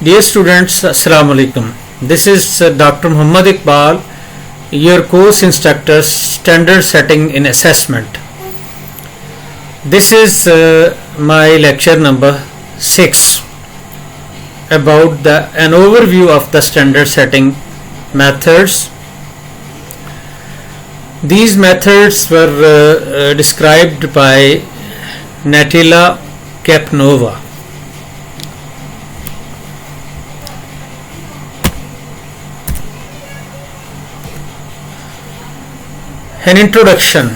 Dear students, Assalamu alaikum. This is Dr. Muhammad Iqbal, your course instructor, Standard Setting in Assessment. This is my lecture number 6 about an overview of the standard setting methods. These methods were described by Natila Kapnova. An introduction.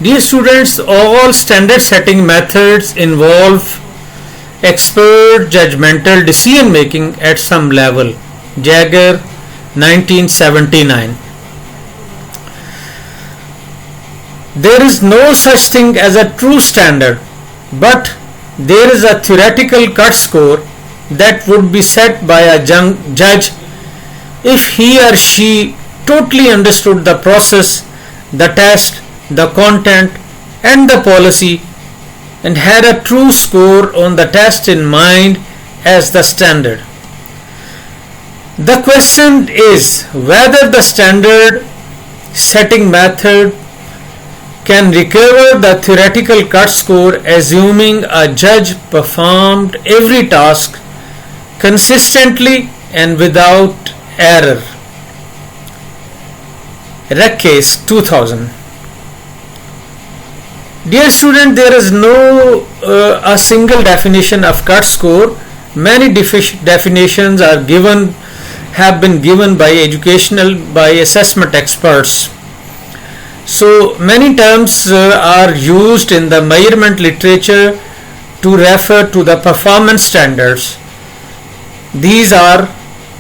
Dear students, all standard setting methods involve expert judgmental decision making at some level. Jagger, 1979. There is no such thing as a true standard, but there is a theoretical cut score that would be set by a judge if he or she totally understood the process, the test, the content and the policy and had a true score on the test in mind as the standard. The question is whether the standard setting method can recover the theoretical cut score assuming a judge performed every task consistently and without error. Rekkes, 2000. Dear student, there is no a single definition of cut score. Many definitions have been given by assessment experts. So many terms are used in the measurement literature to refer to the performance standards. These are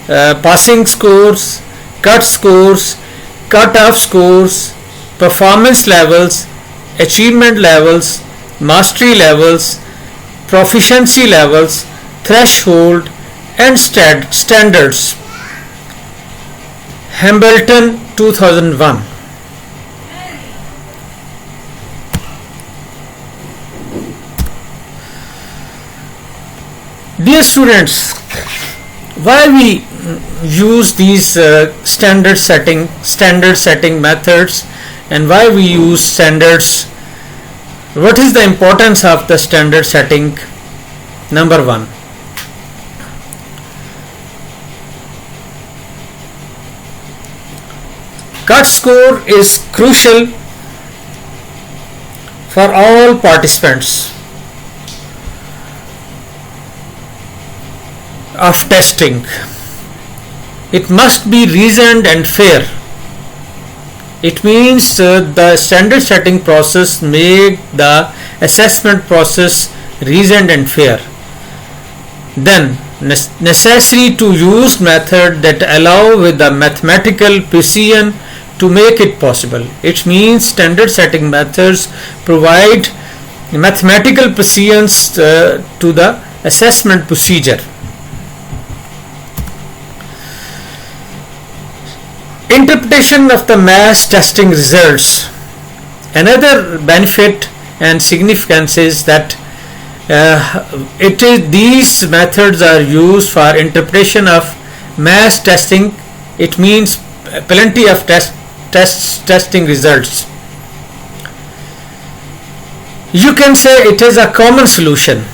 passing scores, cut scores, cut-off scores, performance levels, achievement levels, mastery levels, proficiency levels, threshold and standards. Hambleton, 2001. Dear students, why we use these standard setting methods and why we use standards? What is the importance of the standard setting? Number 1, cut score is crucial for all participants of testing. It must be reasoned and fair. It means the standard setting process make the assessment process reasoned and fair. Then necessary to use method that allow with the mathematical precision to make it possible. It means standard setting methods provide mathematical precision to the assessment procedure. Interpretation of the mass testing results. Another benefit and significance is that these methods are used for interpretation of mass testing. It means plenty of testing results. You can say it is a common solution.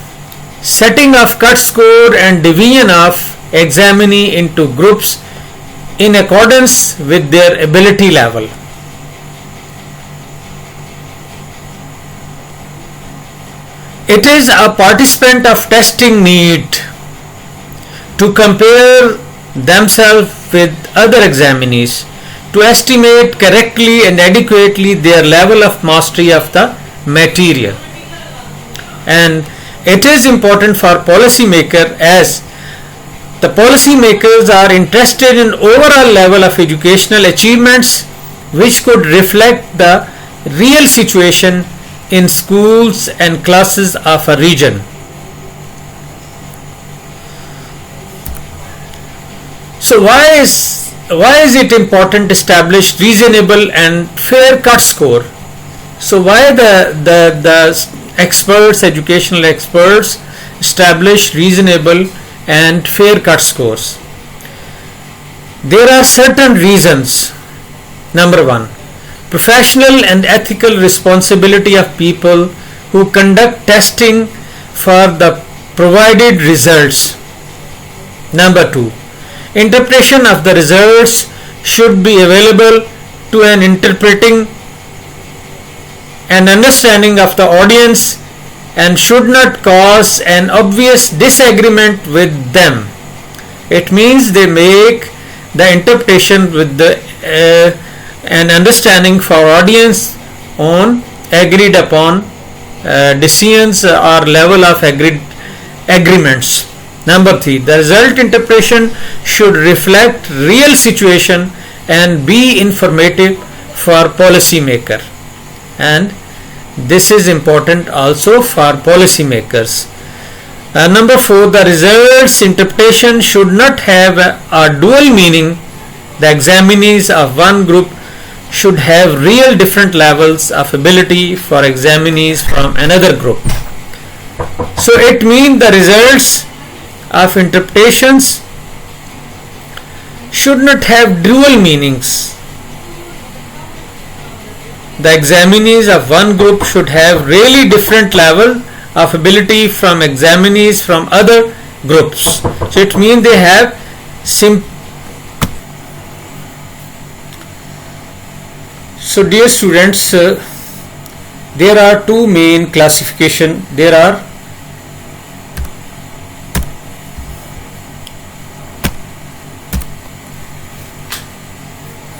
Setting of cut score and division of examinee into groups in accordance with their ability level. It is a participant of testing need to compare themselves with other examinees to estimate correctly and adequately their level of mastery of the material. And it is important for policymakers as the policymakers are interested in overall level of educational achievements which could reflect the real situation in schools and classes of a region. So why is it important to establish reasonable and fair cut score? So why the experts, educational experts, establish reasonable and fair cut scores. There are certain reasons. Number one, professional and ethical responsibility of people who conduct testing for the provided results. Number two, interpretation of the results should be available to an interpreting and understanding of the audience and should not cause an obvious disagreement with them. It means they make the interpretation with the an understanding for audience on agreed upon decisions or level of agreements. Number three, the result interpretation should reflect real situation and be informative for policymaker, and this is important also for policymakers. Number four, the results interpretation should not have a dual meaning. The examinees of one group should have real different levels of ability for examinees from another group. So it means the results of interpretations should not have dual meanings. The examinees of one group should have really different level of ability from examinees from other groups. So it means they have So dear students, there are two main classification. There are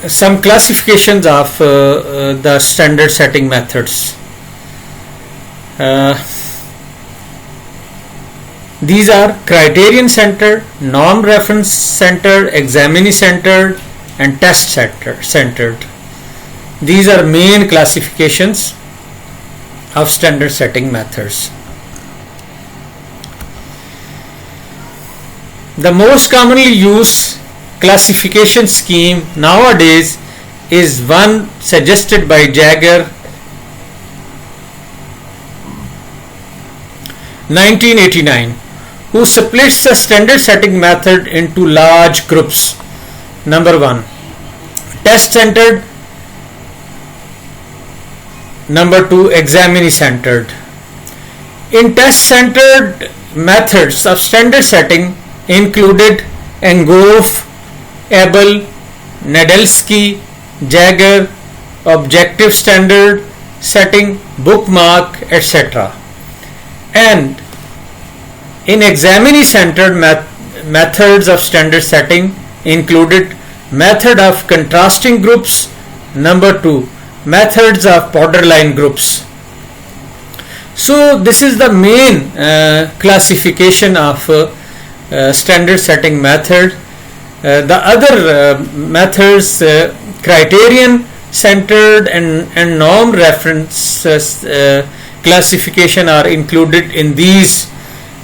some classifications of the standard setting methods. These are criterion centered, norm reference centered, examinee centered, and test centered. These are main classifications of standard setting methods. The most commonly used classification scheme nowadays is one suggested by Jaeger 1989, who splits the standard setting method into large groups. Number one, test centered. Number two, examinee centered. In test centered methods of standard setting included Enghoff, Abel, Nadelsky, Jaeger, objective standard setting, bookmark, etc. And in examinee centered methods of standard setting included method of contrasting groups. Number two, methods of borderline groups. So this is the main classification of standard setting method. The other methods, criterion centered and norm reference classification, are included in these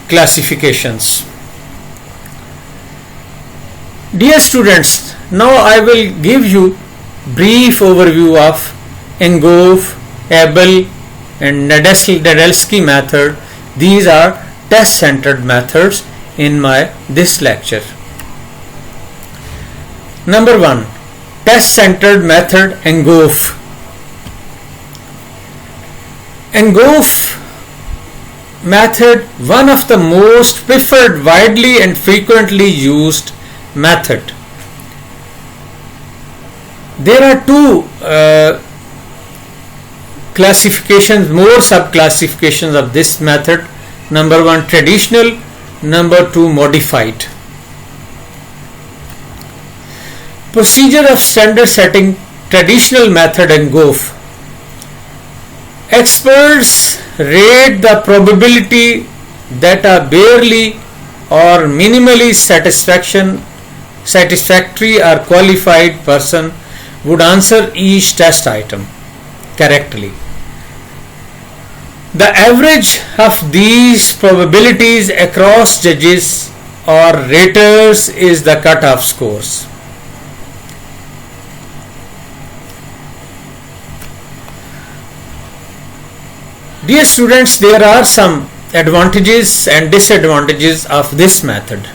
classifications. Dear students, now I will give you brief overview of Enghoff, Abel, and Nadelsky method. These are test centered methods in this lecture. Number one, test centered method, Enghoff. Enghoff method, one of the most preferred, widely and frequently used method. There are two classifications, more sub-classifications of this method. Number one, traditional. Number two, modified. Procedure of standard setting, traditional method, Enghoff. Experts rate the probability that a barely or minimally satisfactory or qualified person would answer each test item correctly. The average of these probabilities across judges or raters is the cutoff scores. Dear students, there are some advantages and disadvantages of this method.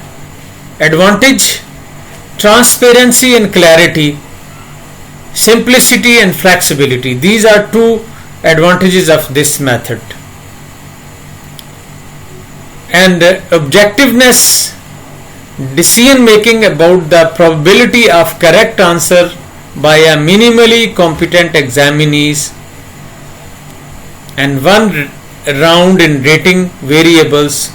Advantage: transparency and clarity, simplicity and flexibility. These are two advantages of this method. And objectiveness, decision making about the probability of correct answer by a minimally competent examinees, and one round in rating variables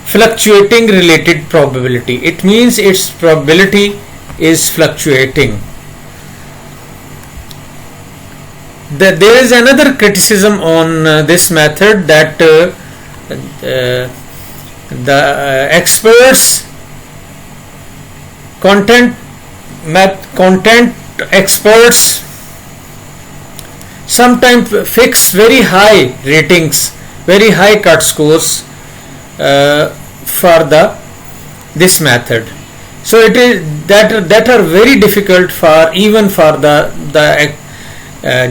fluctuating related probability. It means its probability is fluctuating. There is another criticism on this method, that the experts content experts sometimes fix very high ratings, very high cut scores for this method. So it is that are very difficult for even for the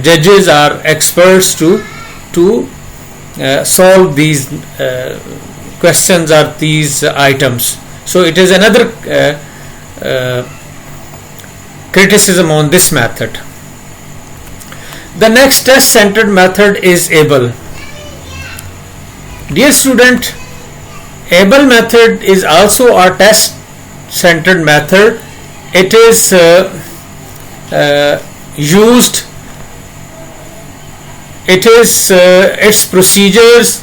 judges or experts to solve these questions or these items. So it is another criticism on this method. The next test centered method is ABLE. Dear student, ABLE method is also a test centered method. It is used, it is its procedures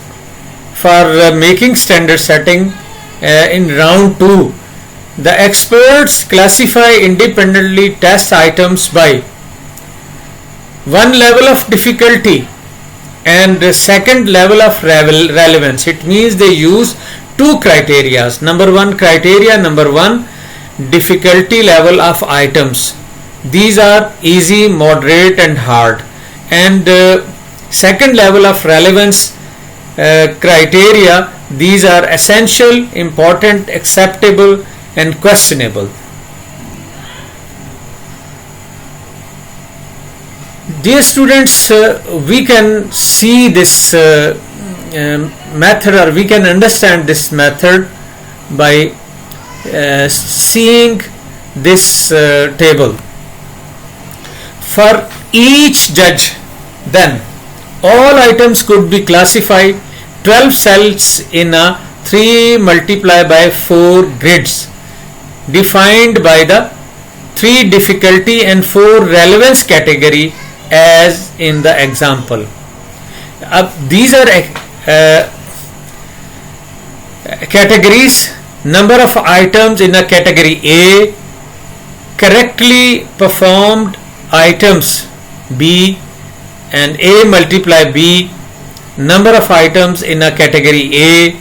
for making standard setting in round 2. The experts classify independently test items by one level of difficulty and second level of relevance. It means they use two criteria. Number one, difficulty level of items. These are easy, moderate and hard. And second level of relevance criteria, these are essential, important, acceptable and questionable. Dear students, we can see this method, or we can understand this method by seeing this table. For each judge, then all items could be classified 12 cells in a 3 multiply by 4 grids defined by the 3 difficulty and 4 relevance category as in the example. These are categories: number of items in a category A, correctly performed items B, and A multiply B, number of items in a category A,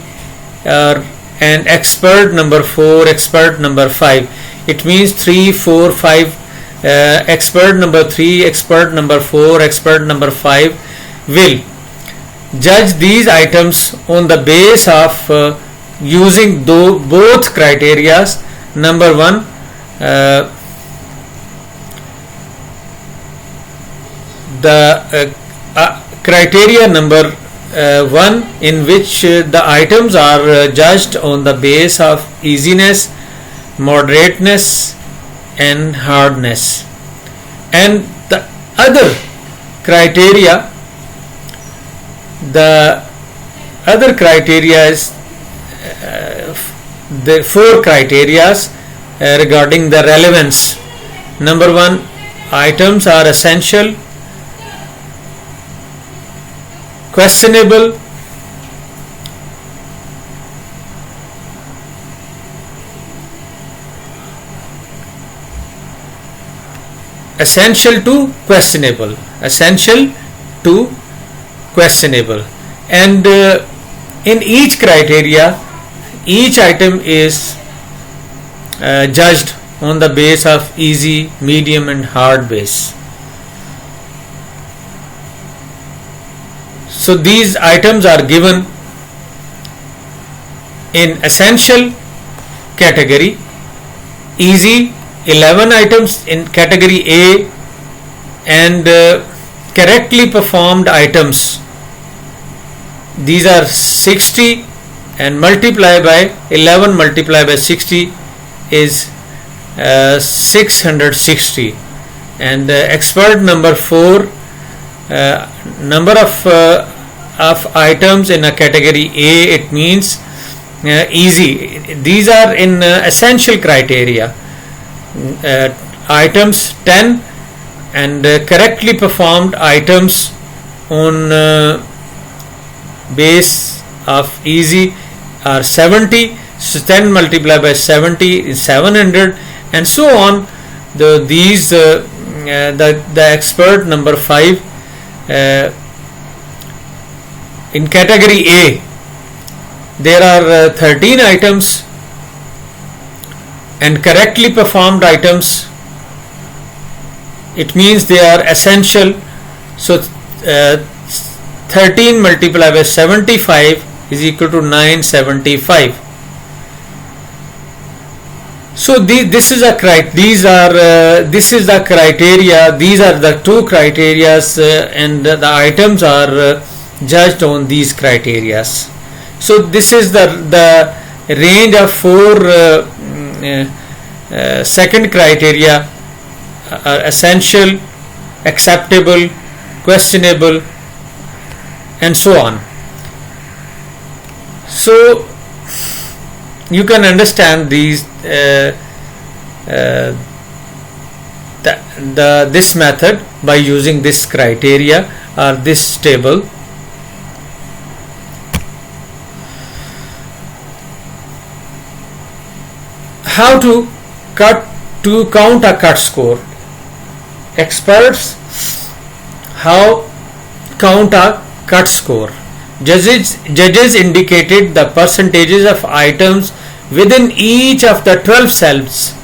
and expert number 4, expert number 5. It means 3, 4, 5. Expert number 3, expert number 4, expert number 5 will judge these items on the basis of using both criteria. Number 1, the criteria number 1, in which the items are judged on the basis of easiness, moderateness and hardness, and the other criteria is the 4 criteria regarding the relevance. Number 1, items are essential, questionable, essential to questionable, and in each criteria each item is judged on the base of easy, medium and hard base. So these items are given in essential category, easy 11 items in category A, and correctly performed items these are 60, and multiply by 11 multiply by 60 is 660. And expert number 4, number of items in a category A, it means easy. These are in essential criteria. Items 10, and correctly performed items on base of easy are 70. So 10 multiplied by 70 is 700, and so on. The expert number 5, in category A there are 13 items, and correctly performed items, it means they are essential. So 13 multiplied by 75 is equal to 975. So this is the criteria. These are the two criteria, and the items are judged on these criteria. So this is the range of 4 second criteria: essential, acceptable, questionable, and so on. So you can understand these this method by using this criteria or this table. How to count a cut score? Experts, how count a cut score? Judges indicated the percentages of items within each of the 12 cells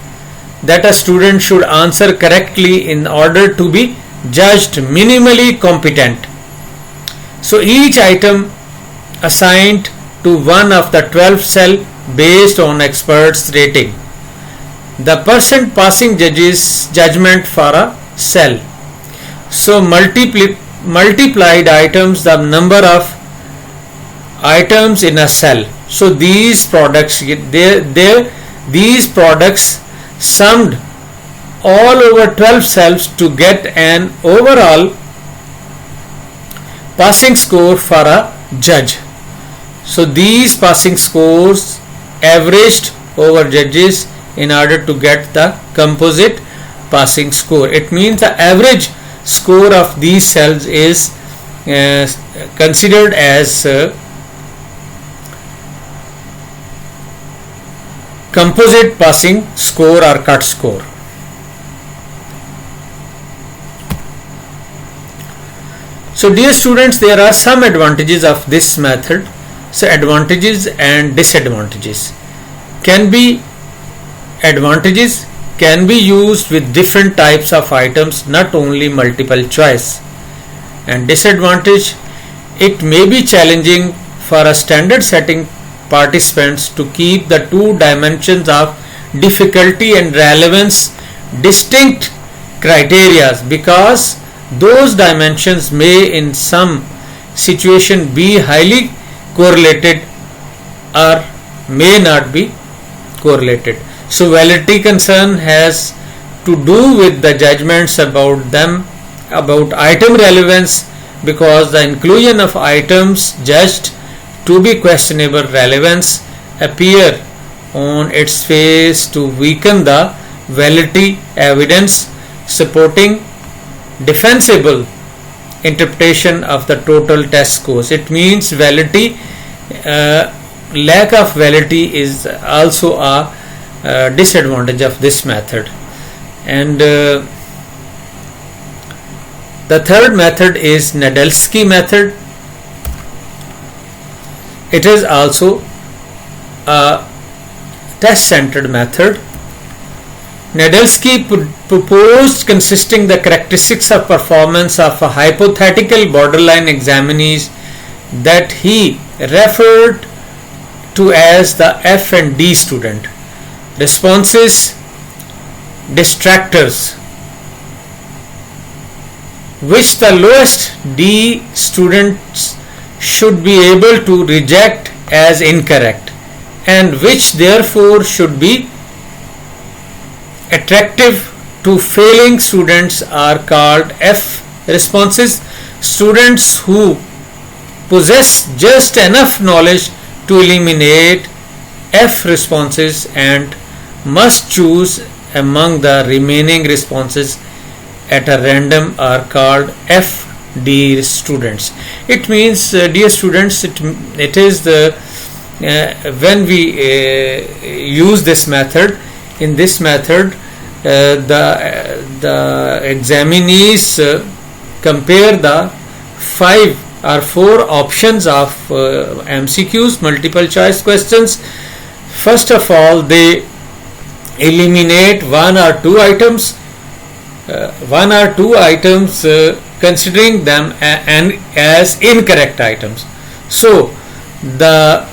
that a student should answer correctly in order to be judged minimally competent. So each item assigned to one of the 12 cell based on experts' rating. The percent passing judgment for a cell. So multiplied items, the number of items in a cell. So these products summed all over 12 cells to get an overall passing score for a judge. So these passing scores averaged over judges in order to get the composite passing score. It means the average score of these cells is considered as composite passing score or cut score. So dear students, there are some advantages of this method. So advantages and disadvantages. Advantages can be used with different types of items, not only multiple choice. And disadvantage, it may be challenging for a standard setting participants to keep the two dimensions of difficulty and relevance distinct criteria, because those dimensions may in some situation be highly correlated or may not be correlated. So validity concern has to do with the judgments about item relevance, because the inclusion of items judged to be questionable relevance appear on its face to weaken the validity evidence supporting defensible interpretation of the total test scores. It means validity, lack of validity is also a disadvantage of this method. And the third method is Nadelsky method. It is also a test-centered method. Nadelsky proposed consisting the characteristics of performance of a hypothetical borderline examinees that he referred to as the F and D student. Responses, distractors, which the lowest D students should be able to reject as incorrect, and which therefore should be attractive to failing students are called F responses. Students who possess just enough knowledge to eliminate F responses and must choose among the remaining responses at a random are called FD students. It means, dear students, it is the when we use this method. In this method, the examinees compare the 5 or 4 options of MCQs, multiple choice questions. First of all, they eliminate one or two items, considering them as incorrect items. So the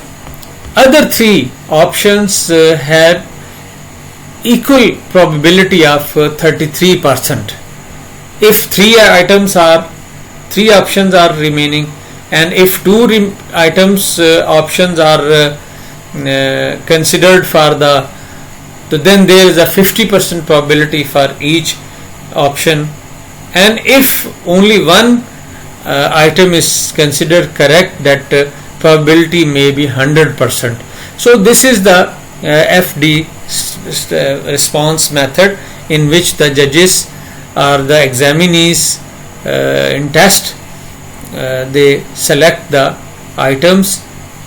other 3 options had equal probability of 33%. If 3 options are remaining, and if 2 options are considered for then there is a 50% probability for each option, and if only one item is considered correct, that probability may be 100%. So this is the FD response method, in which the judges or the examinees in test, they select the items,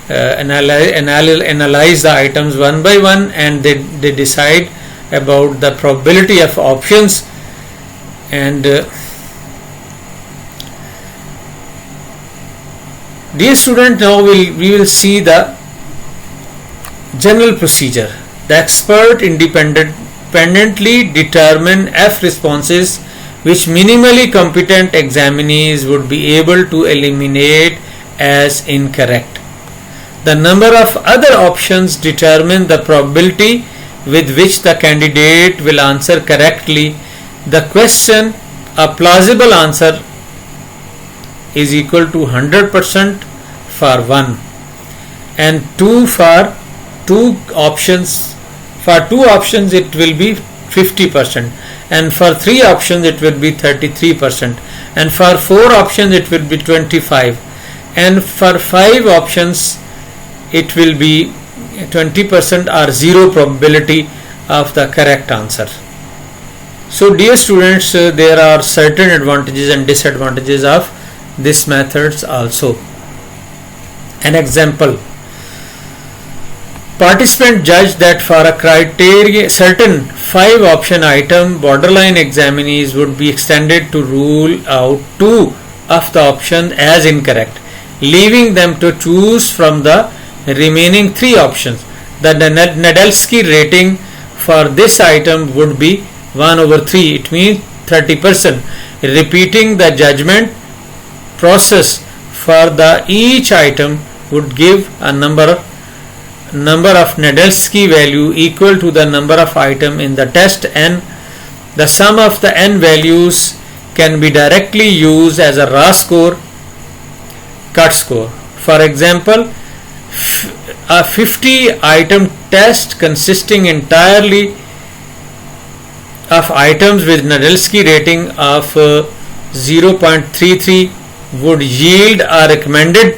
analyze the items one by one, and they decide about the probability of options. And dear student, now we will see the general procedure. The expert independently determine F responses which minimally competent examinees would be able to eliminate as incorrect. The number of other options determine the probability with which the candidate will answer correctly. The question, a plausible answer, is equal to 100% for 1, and 2 for 2 options. For 2 options it will be 50%, and for 3 options it will be 33%, and for 4 options it will be 25%, and for 5 options it will be 20% or 0 probability of the correct answer. So dear students, there are certain advantages and disadvantages of this methods also. An example: participant judged that for a certain 5 option item, borderline examinees would be extended to rule out 2 of the options as incorrect, leaving them to choose from the remaining 3 options. The Nadelsky rating for this item would be 1/3. It means 30%. Repeating the judgment process for each item would give a number of Nadelsky value equal to the number of items in the test, and the sum of the n values can be directly used as a raw score, cut score. For example, a 50 item test consisting entirely of items with Nadelsky rating of 0.33 would yield a recommended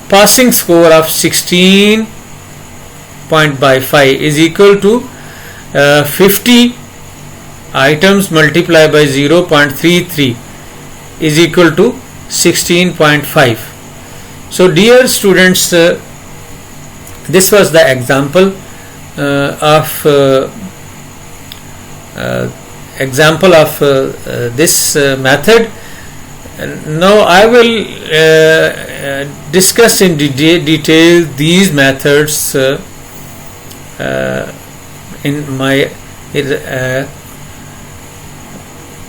passing score of 16.5 is equal to 50 items multiplied by 0.33 is equal to 16.5. So dear students, this was the example of this method. Now I will discuss in detail these methods in my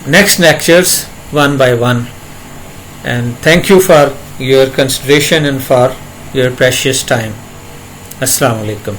next lectures one by one, and thank you for your consideration and for your precious time. Assalamu alaikum.